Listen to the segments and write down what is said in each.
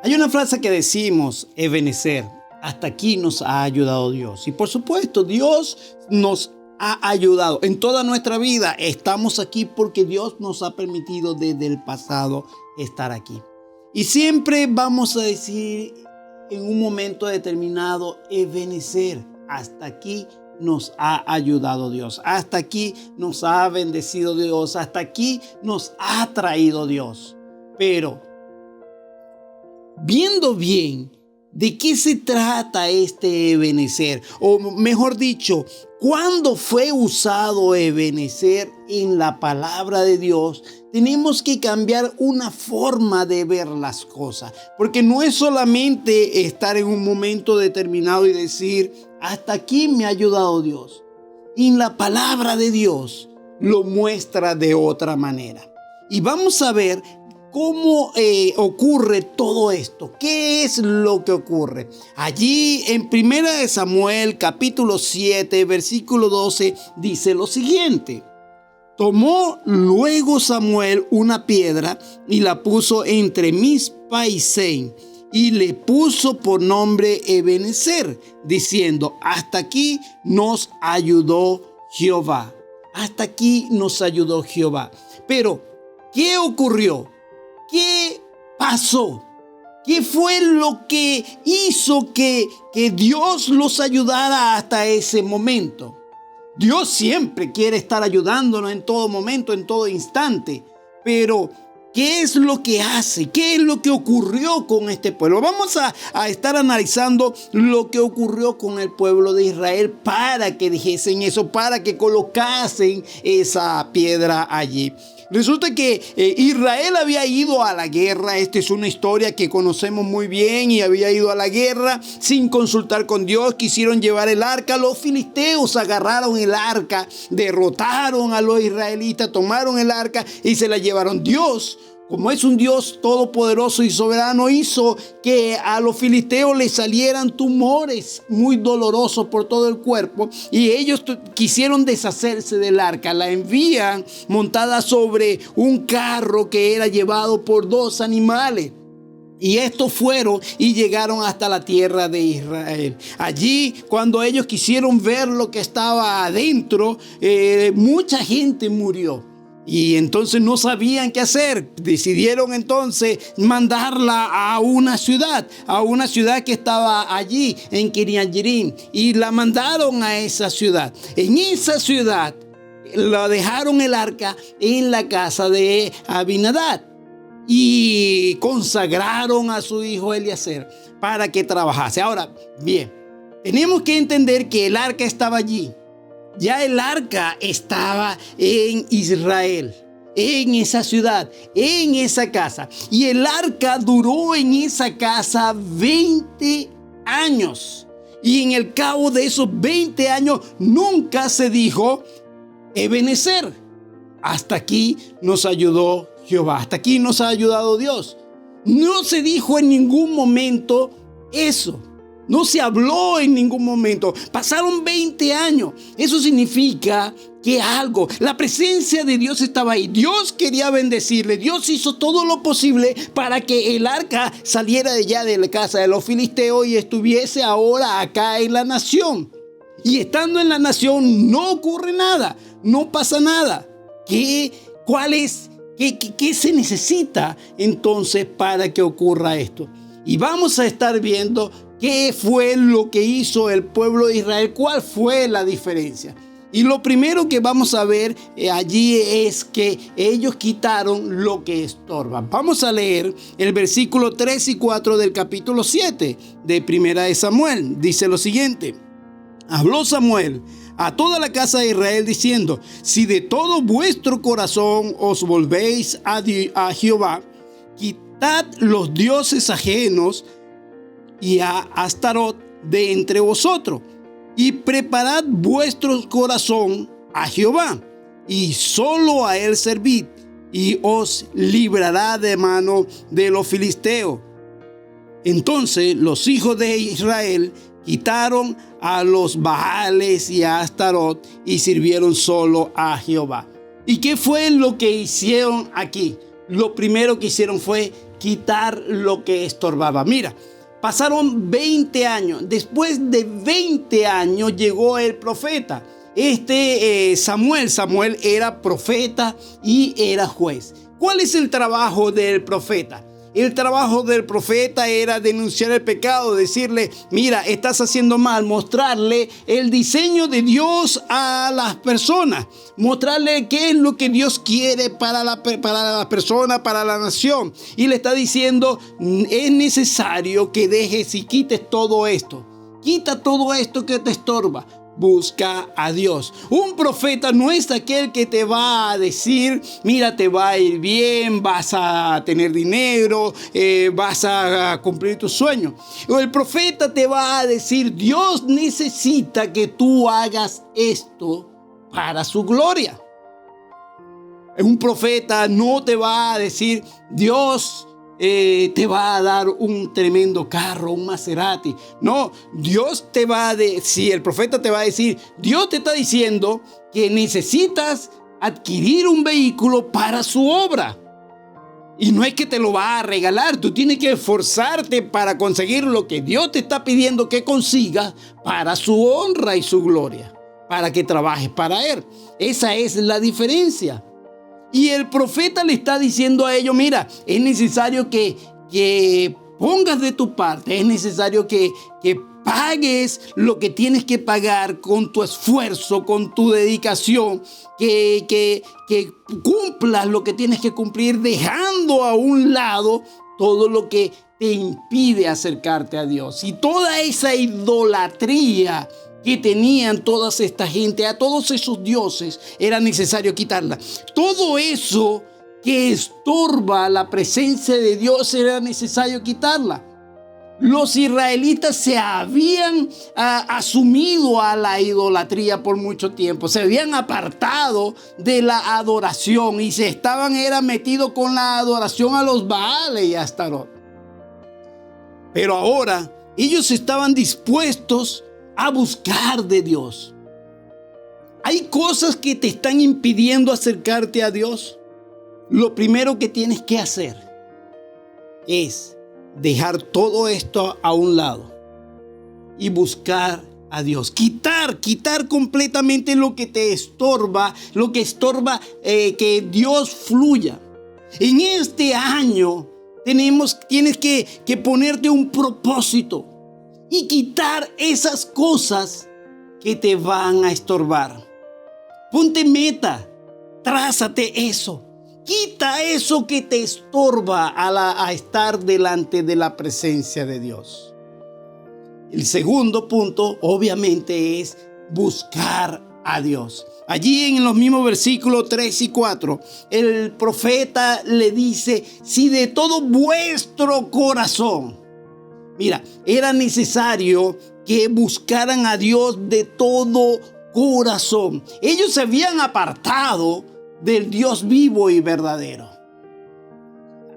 Hay una frase que decimos, Ebenezer, hasta aquí nos ha ayudado Dios. Y por supuesto, Dios nos ha ayudado en toda nuestra vida. Estamos aquí porque Dios nos ha permitido desde el pasado estar aquí. Y siempre vamos a decir en un momento determinado, Ebenezer, hasta aquí nos ha ayudado Dios. Hasta aquí nos ha bendecido Dios. Hasta aquí nos ha traído Dios. Pero viendo bien de qué se trata este Ebenezer, o mejor dicho, ¿cuándo fue usado Ebenezer en la palabra de Dios? Tenemos que cambiar una forma de ver las cosas, porque no es solamente estar en un momento determinado y decir, hasta aquí me ha ayudado Dios. En la palabra de Dios lo muestra de otra manera. Y vamos a ver ¿cómo ocurre todo esto? ¿Qué es lo que ocurre? Allí en 1 Samuel capítulo 7 versículo 12 dice lo siguiente. Tomó luego Samuel una piedra y la puso entre Mizpa y Sen y le puso por nombre Ebenezer, diciendo, hasta aquí nos ayudó Jehová. Hasta aquí nos ayudó Jehová. Pero, ¿qué ocurrió? ¿Qué pasó? ¿Qué fue lo que hizo que Dios los ayudara hasta ese momento? Dios siempre quiere estar ayudándonos en todo momento, en todo instante. Pero, ¿qué es lo que hace? ¿Qué es lo que ocurrió con este pueblo? Vamos a estar analizando lo que ocurrió con el pueblo de Israel para que dijesen eso, para que colocasen esa piedra allí. Resulta que Israel había ido a la guerra. Esta es una historia que conocemos muy bien. Y había ido a la guerra sin consultar con Dios. Quisieron llevar el arca. Los filisteos agarraron el arca, derrotaron a los israelitas, tomaron el arca y se la llevaron. Dios, como es un Dios todopoderoso y soberano, hizo que a los filisteos les salieran tumores muy dolorosos por todo el cuerpo y ellos quisieron deshacerse del arca. La envían montada sobre un carro que era llevado por 2 animales. Y estos fueron y llegaron hasta la tierra de Israel. Allí, cuando ellos quisieron ver lo que estaba adentro, mucha gente murió. Y entonces no sabían qué hacer. Decidieron entonces mandarla a una ciudad que estaba allí en Kiriat Jearim. Y la mandaron a esa ciudad. En esa ciudad la dejaron el arca en la casa de Abinadab. Y consagraron a su hijo Eliezer para que trabajase. Ahora, bien, tenemos que entender que el arca estaba allí. Ya el arca estaba en Israel, en esa ciudad, en esa casa. Y el arca duró en esa casa 20 años. Y en el cabo de esos 20 años nunca se dijo Ebenezer. Hasta aquí nos ayudó Jehová. Hasta aquí nos ha ayudado Dios. No se dijo en ningún momento eso. No se habló en ningún momento. Pasaron 20 años. Eso significa que la presencia de Dios estaba ahí. Dios quería bendecirle. Dios hizo todo lo posible para que el arca saliera de allá de la casa de los filisteos y estuviese ahora acá en la nación. Y estando en la nación no ocurre nada. No pasa nada. ¿Qué se necesita entonces para que ocurra esto? Y vamos a estar viendo qué fue lo que hizo el pueblo de Israel, cuál fue la diferencia. Y lo primero que vamos a ver allí es que ellos quitaron lo que estorba. Vamos a leer el versículo 3 y 4 del capítulo 7 de 1 Samuel. Dice lo siguiente. Habló Samuel a toda la casa de Israel diciendo, si de todo vuestro corazón os volvéis a Jehová, quitad los dioses ajenos y a Astarot de entre vosotros, y preparad vuestro corazón a Jehová, y solo a él servid, y os librará de mano de los filisteos. Entonces los hijos de Israel quitaron a los Baales y a Astarot, y sirvieron solo a Jehová. ¿Y qué fue lo que hicieron aquí? lo primero que hicieron fue quitar lo que estorbaba. Mira, pasaron 20 años. Después de 20 años llegó el profeta. Samuel era profeta y era juez. ¿Cuál es el trabajo del profeta? El trabajo del profeta era denunciar el pecado, decirle, mira, estás haciendo mal, mostrarle el diseño de Dios a las personas, mostrarle qué es lo que Dios quiere para la persona, para la nación. Y le está diciendo, es necesario que dejes y quites todo esto. Quita todo esto que te estorba. Busca a Dios. Un profeta no es aquel que te va a decir, mira, te va a ir bien, vas a tener dinero, vas a cumplir tus sueños. El profeta te va a decir, Dios necesita que tú hagas esto para su gloria. Un profeta no te va a decir, Dios te va a dar un tremendo carro, un Maserati. No, Dios te va a decir, el profeta te va a decir, Dios te está diciendo que necesitas adquirir un vehículo para su obra. Y no es que te lo va a regalar, tú tienes que esforzarte para conseguir lo que Dios te está pidiendo que consigas para su honra y su gloria, para que trabajes para Él. Esa es la diferencia. Y el profeta le está diciendo a ellos, mira, es necesario que pongas de tu parte, es necesario que pagues lo que tienes que pagar con tu esfuerzo, con tu dedicación, que cumplas lo que tienes que cumplir, dejando a un lado todo lo que te impide acercarte a Dios. Y toda esa idolatría que tenían toda esta gente, a todos esos dioses, era necesario quitarla. Todo eso que estorba la presencia de Dios era necesario quitarla. Los israelitas se habían asumido a la idolatría por mucho tiempo, se habían apartado de la adoración y se estaban metidos con la adoración a los Baales y a Astarot. Pero ahora ellos estaban dispuestos a buscar de Dios. Hay cosas que te están impidiendo acercarte a Dios. Lo primero que tienes que hacer es dejar todo esto a un lado y buscar a Dios. Quitar completamente lo que te estorba, que Dios fluya. En este año tienes que ponerte un propósito y quitar esas cosas que te van a estorbar. Ponte meta, trázate eso. Quita eso que te estorba a estar delante de la presencia de Dios. El segundo punto, obviamente, es buscar a Dios. Allí en los mismos versículos 3 y 4, el profeta le dice, si de todo vuestro corazón. Mira, era necesario que buscaran a Dios de todo corazón. Ellos se habían apartado del Dios vivo y verdadero.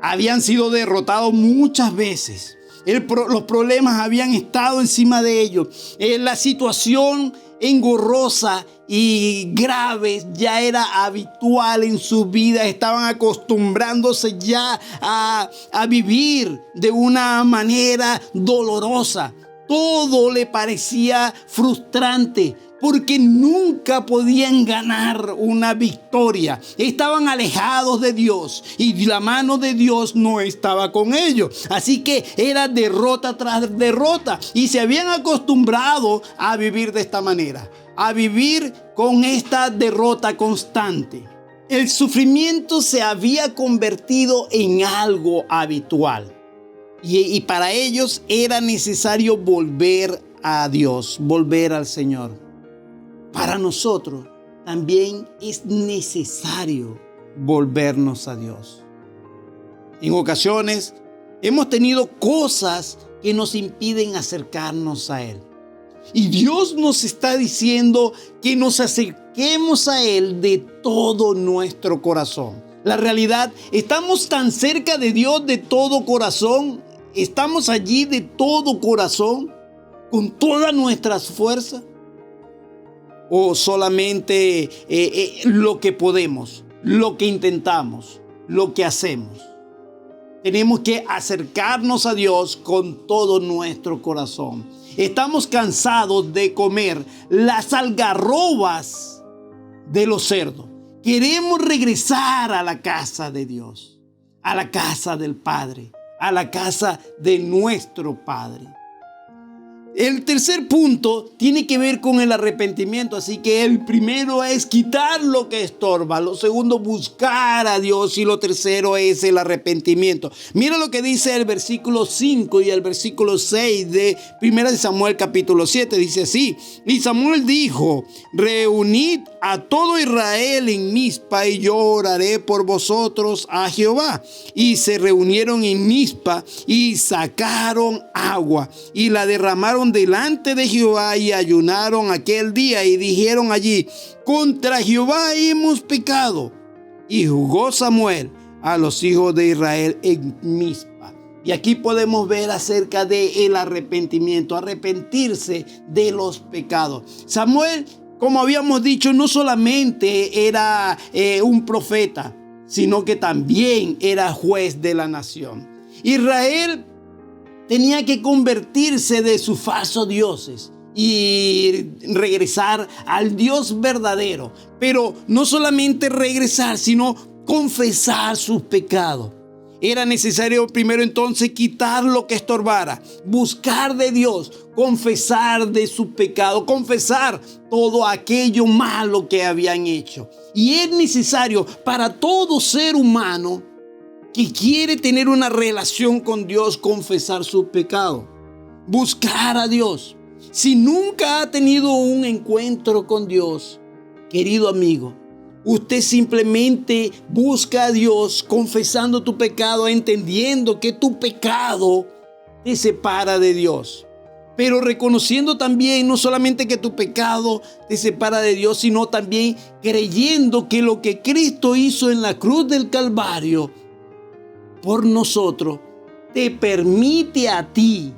Habían sido derrotados muchas veces. Los problemas habían estado encima de ellos. La situación engorrosa y grave ya era habitual en su vida. Estaban acostumbrándose ya a vivir de una manera dolorosa. Todo le parecía frustrante porque nunca podían ganar una victoria. Estaban alejados de Dios y la mano de Dios no estaba con ellos. Así que era derrota tras derrota y se habían acostumbrado a vivir de esta manera, a vivir con esta derrota constante. El sufrimiento se había convertido en algo habitual y para ellos era necesario volver a Dios, volver al Señor. Para nosotros también es necesario volvernos a Dios. En ocasiones hemos tenido cosas que nos impiden acercarnos a Él. Y Dios nos está diciendo que nos acerquemos a Él de todo nuestro corazón. La realidad, estamos tan cerca de Dios de todo corazón. Estamos allí de todo corazón, con todas nuestras fuerzas. O solamente lo que podemos, lo que intentamos. lo que hacemos. Tenemos que acercarnos a Dios con todo nuestro corazón. Estamos cansados de comer las algarrobas de los cerdos. Queremos regresar a la casa de Dios, a la casa del Padre, a la casa de nuestro Padre. El tercer punto tiene que ver con el arrepentimiento, así que el primero es quitar lo que estorba, lo segundo buscar a Dios y lo tercero es el arrepentimiento. Mira lo que dice el versículo 5 y el versículo 6 de 1 Samuel capítulo 7, dice así: y Samuel dijo, reunid a todo Israel en Mizpa y yo oraré por vosotros a Jehová. Y se reunieron en Mizpa y sacaron agua y la derramaron delante de Jehová y ayunaron aquel día y dijeron allí, contra Jehová hemos pecado. Y juzgó Samuel a los hijos de Israel en Mizpa. Y aquí podemos ver acerca del arrepentimiento, arrepentirse de los pecados. Samuel, como habíamos dicho, no solamente era un profeta, sino que también era juez de la nación. Israel tenía que convertirse de sus falsos dioses y regresar al Dios verdadero. Pero no solamente regresar, sino confesar sus pecados. Era necesario primero entonces quitar lo que estorbara, buscar de Dios, confesar de su pecado, confesar todo aquello malo que habían hecho. Y es necesario para todo ser humano que quiere tener una relación con Dios, confesar su pecado, buscar a Dios. Si nunca ha tenido un encuentro con Dios, querido amigo, usted simplemente busca a Dios confesando tu pecado, entendiendo que tu pecado te separa de Dios. Pero reconociendo también no solamente que tu pecado te separa de Dios, sino también creyendo que lo que Cristo hizo en la cruz del Calvario por nosotros te permite a ti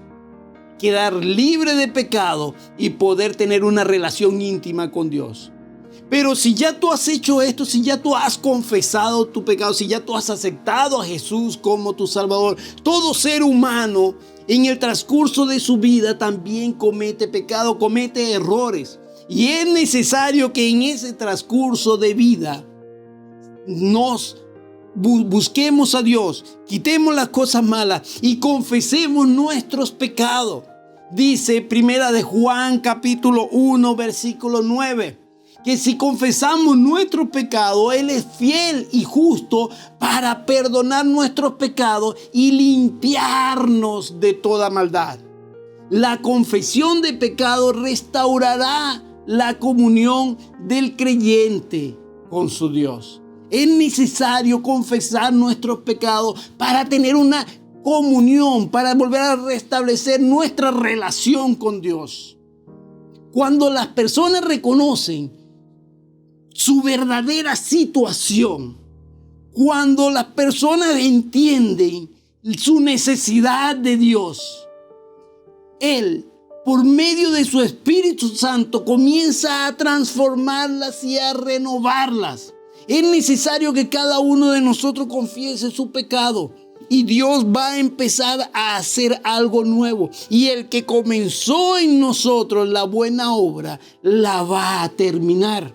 quedar libre de pecado y poder tener una relación íntima con Dios. Pero si ya tú has hecho esto, si ya tú has confesado tu pecado, si ya tú has aceptado a Jesús como tu Salvador, todo ser humano en el transcurso de su vida también comete pecado, comete errores. Y es necesario que en ese transcurso de vida nos busquemos a Dios, quitemos las cosas malas y confesemos nuestros pecados. Dice Primera de Juan capítulo 1 versículo 9, que si confesamos nuestros pecados, Él es fiel y justo para perdonar nuestros pecados y limpiarnos de toda maldad. La confesión de pecado restaurará la comunión del creyente con su Dios. Es necesario confesar nuestros pecados para tener una comunión, para volver a restablecer nuestra relación con Dios. Cuando las personas reconocen su verdadera situación, cuando las personas entienden su necesidad de Dios, Él, por medio de su Espíritu Santo, comienza a transformarlas y a renovarlas. Es necesario que cada uno de nosotros confiese su pecado y Dios va a empezar a hacer algo nuevo. Y el que comenzó en nosotros la buena obra, la va a terminar.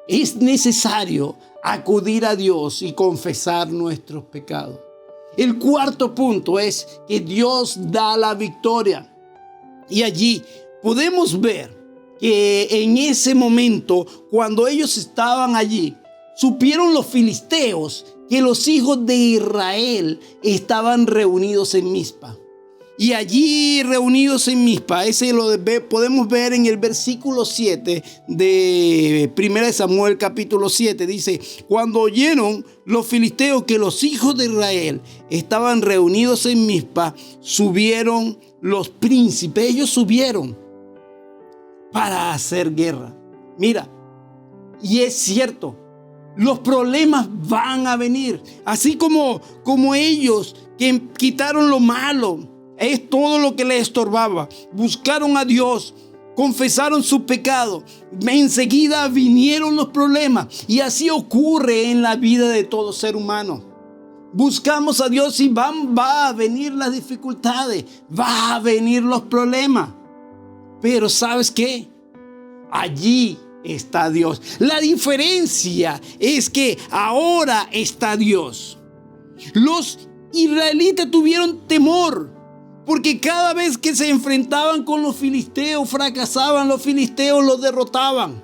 Es necesario acudir a Dios y confesar nuestros pecados. El cuarto punto es que Dios da la victoria. Y allí podemos ver que en ese momento, cuando ellos estaban allí, supieron los filisteos que los hijos de Israel estaban reunidos en Mizpa. Y allí reunidos en Mizpa, ese lo podemos ver en el versículo 7 de 1 Samuel capítulo 7. Dice, cuando oyeron los filisteos que los hijos de Israel estaban reunidos en Mizpa, subieron los príncipes, ellos subieron para hacer guerra. Mira, y es cierto, los problemas van a venir. Así como ellos que quitaron lo malo, es todo lo que les estorbaba, buscaron a Dios, confesaron su pecado, enseguida vinieron los problemas. Y así ocurre en la vida de todo ser humano. Buscamos a Dios y va a venir las dificultades, va a venir los problemas. Pero ¿sabes qué? Allí está Dios. La diferencia es que ahora está Dios. Los israelitas tuvieron temor, porque cada vez que se enfrentaban con los filisteos, fracasaban. Los filisteos los derrotaban.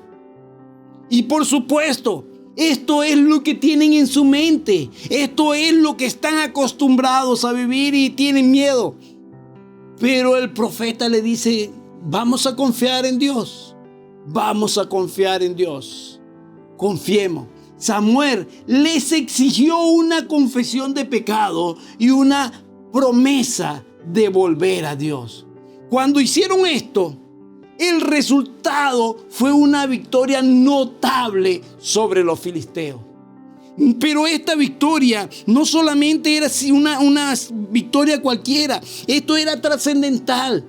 Y por supuesto, esto es lo que tienen en su mente. Esto es lo que están acostumbrados a vivir y tienen miedo. Pero el profeta le dice: vamos a confiar en Dios. Vamos a confiar en Dios. Confiemos. Samuel les exigió una confesión de pecado y una promesa de volver a Dios. Cuando hicieron esto, el resultado fue una victoria notable sobre los filisteos. Pero esta victoria no solamente era una victoria cualquiera, esto era trascendental.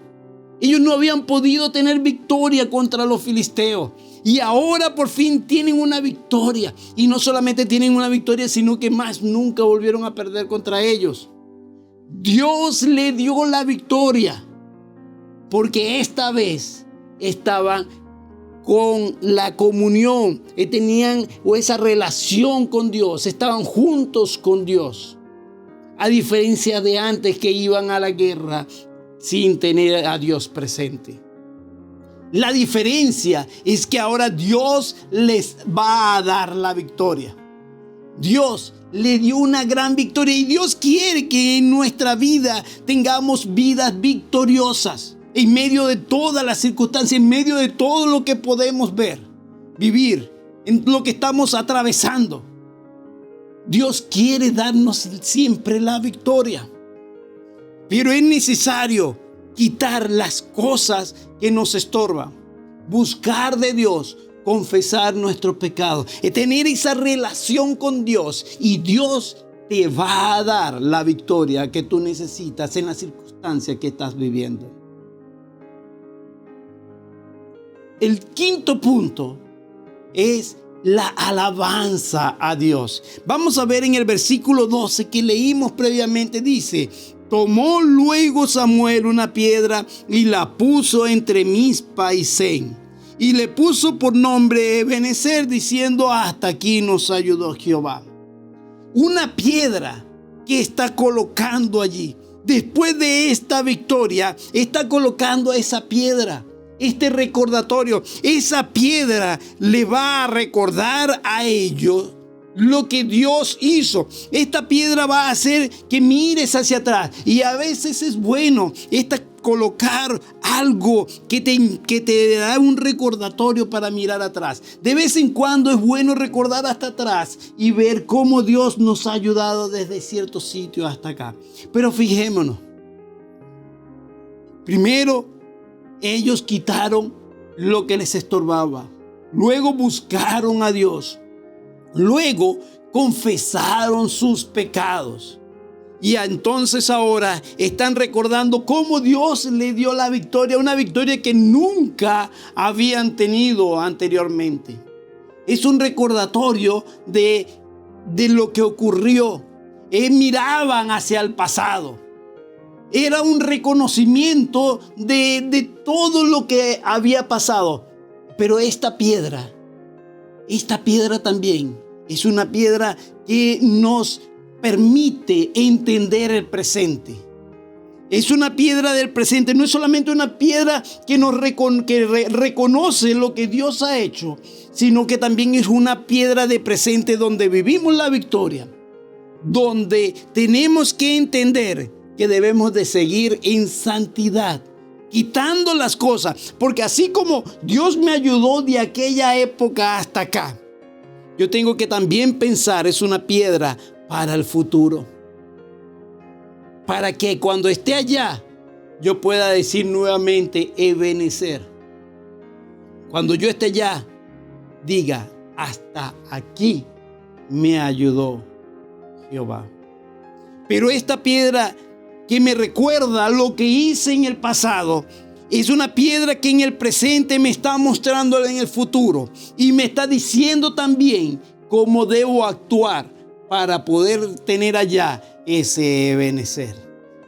Ellos no habían podido tener victoria contra los filisteos. Y ahora por fin tienen una victoria. Y no solamente tienen una victoria, sino que más nunca volvieron a perder contra ellos. Dios le dio la victoria, porque esta vez estaban con la comunión, tenían esa relación con Dios, estaban juntos con Dios. A diferencia de antes, que iban a la guerra sin tener a Dios presente. La diferencia es que ahora Dios les va a dar la victoria. Dios le dio una gran victoria y Dios quiere que en nuestra vida tengamos vidas victoriosas. En medio de todas las circunstancias, en medio de todo lo que podemos ver, vivir, en lo que estamos atravesando. Dios quiere darnos siempre la victoria. Pero es necesario quitar las cosas que nos estorban, buscar de Dios, confesar nuestros pecados, tener esa relación con Dios, y Dios te va a dar la victoria que tú necesitas en la circunstancia que estás viviendo. El quinto punto es la alabanza a Dios. Vamos a ver en el versículo 12 que leímos previamente. Dice: tomó luego Samuel una piedra y la puso entre Mizpa y Sen, y le puso por nombre Ebenezer, diciendo: hasta aquí nos ayudó Jehová. Una piedra que está colocando allí. Después de esta victoria, está colocando esa piedra. Este recordatorio, esa piedra le va a recordar a ellos lo que Dios hizo. Esta piedra va a hacer que mires hacia atrás. Y a veces es bueno colocar algo que te da un recordatorio para mirar atrás. De vez en cuando es bueno recordar hasta atrás y ver cómo Dios nos ha ayudado desde cierto sitio hasta acá. Pero fijémonos. Primero, ellos quitaron lo que les estorbaba. Luego buscaron a Dios. Luego confesaron sus pecados. Y entonces ahora están recordando cómo Dios le dio la victoria. Una victoria que nunca habían tenido anteriormente. Es un recordatorio de lo que ocurrió. Miraban hacia el pasado. Era un reconocimiento de todo lo que había pasado. Pero esta piedra también es una piedra que nos permite entender el presente. Es una piedra del presente. No es solamente una piedra que reconoce lo que Dios ha hecho, sino que también es una piedra de presente donde vivimos la victoria. Donde tenemos que entender que debemos de seguir en santidad, quitando las cosas, porque así como Dios me ayudó de aquella época hasta acá, yo tengo que también pensar, es una piedra para el futuro, para que cuando esté allá yo pueda decir nuevamente Ebenezer. Cuando yo esté allá, diga: hasta aquí me ayudó Jehová. Pero esta piedra que me recuerda lo que hice en el pasado, Es una piedra que en el presente me está mostrando en el futuro y me está diciendo también cómo debo actuar para poder tener allá ese Ebenezer.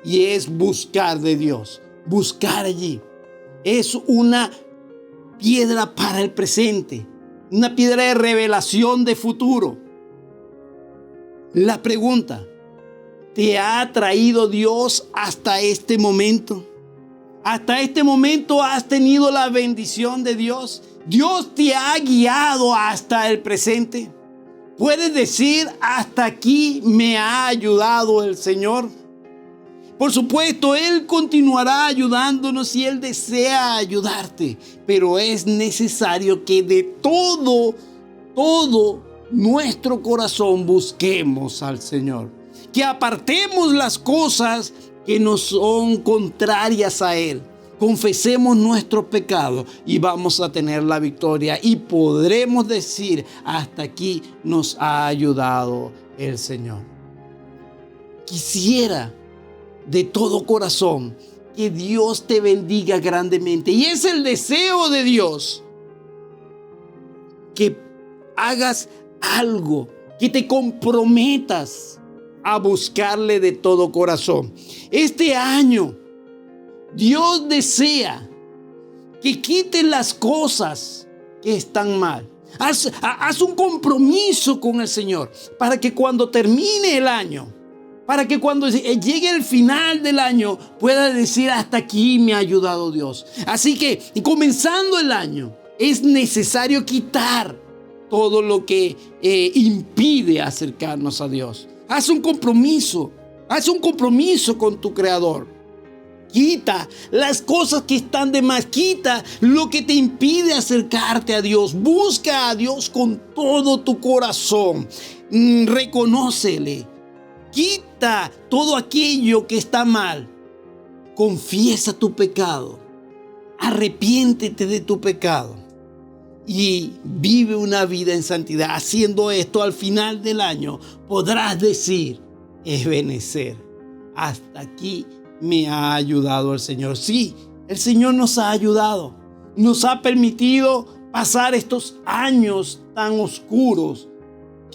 Y es buscar de Dios, buscar allí. Es una piedra para el presente, una piedra de revelación de futuro. La pregunta: ¿te ha traído Dios hasta este momento? ¿Hasta este momento has tenido la bendición de Dios? ¿Dios te ha guiado hasta el presente? ¿Puedes decir: hasta aquí me ha ayudado el Señor? Por supuesto, Él continuará ayudándonos y Él desea ayudarte, pero es necesario que de todo nuestro corazón busquemos al Señor. Que apartemos las cosas que nos son contrarias a Él. Confesemos nuestro pecado y vamos a tener la victoria y podremos decir: hasta aquí nos ha ayudado el Señor. Quisiera de todo corazón que Dios te bendiga grandemente, y es el deseo de Dios que hagas algo, que te comprometas a buscarle de todo corazón. Este año Dios desea que quites las cosas que están mal. Haz un compromiso con el Señor para que cuando termine el año, para que cuando llegue el final del año pueda decir: hasta aquí me ha ayudado Dios. Así que comenzando el año es necesario quitar todo lo que impide acercarnos a Dios. Haz un compromiso con tu Creador. Quita las cosas que están de más. Quita lo que te impide acercarte a Dios. Busca a Dios con todo tu corazón. Reconócele. Quita todo aquello que está mal. Confiesa tu pecado. Arrepiéntete de tu pecado. Y vive una vida en santidad. Haciendo esto, al final del año podrás decir: Ebenezer, hasta aquí me ha ayudado el Señor. Sí, el Señor nos ha ayudado. Nos ha permitido pasar estos años tan oscuros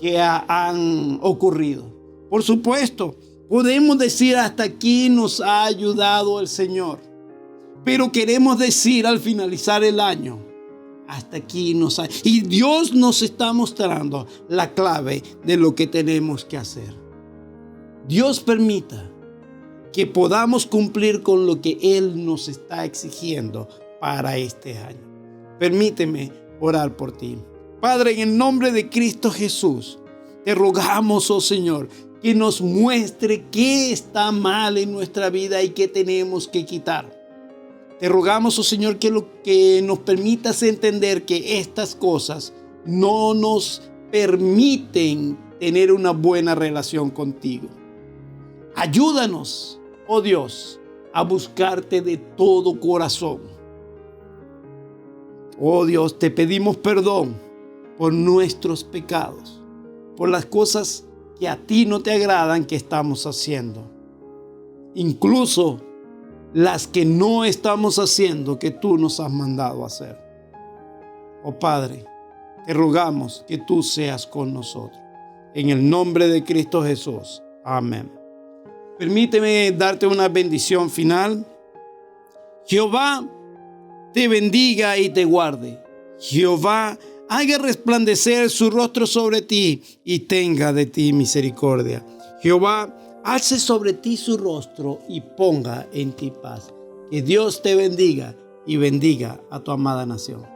que han ocurrido. Por supuesto, podemos decir: hasta aquí nos ha ayudado el Señor. Pero queremos decir al finalizar el año: hasta aquí nos ha... Y Dios nos está mostrando la clave de lo que tenemos que hacer. Dios permita que podamos cumplir con lo que Él nos está exigiendo para este año. Permíteme orar por ti. Padre, en el nombre de Cristo Jesús, te rogamos, oh Señor, que nos muestre qué está mal en nuestra vida y qué tenemos que quitar. Te rogamos, oh Señor, que nos permitas entender que estas cosas no nos permiten tener una buena relación contigo. Ayúdanos, oh Dios, a buscarte de todo corazón. Oh Dios, te pedimos perdón por nuestros pecados, por las cosas que a ti no te agradan que estamos haciendo. Incluso las que no estamos haciendo que tú nos has mandado a hacer. Oh Padre, te rogamos que tú seas con nosotros. En el nombre de Cristo Jesús. Amén. Permíteme darte una bendición final. Jehová te bendiga y te guarde. Jehová haga resplandecer su rostro sobre ti y tenga de ti misericordia. Jehová alce sobre ti su rostro y ponga en ti paz. Que Dios te bendiga y bendiga a tu amada nación.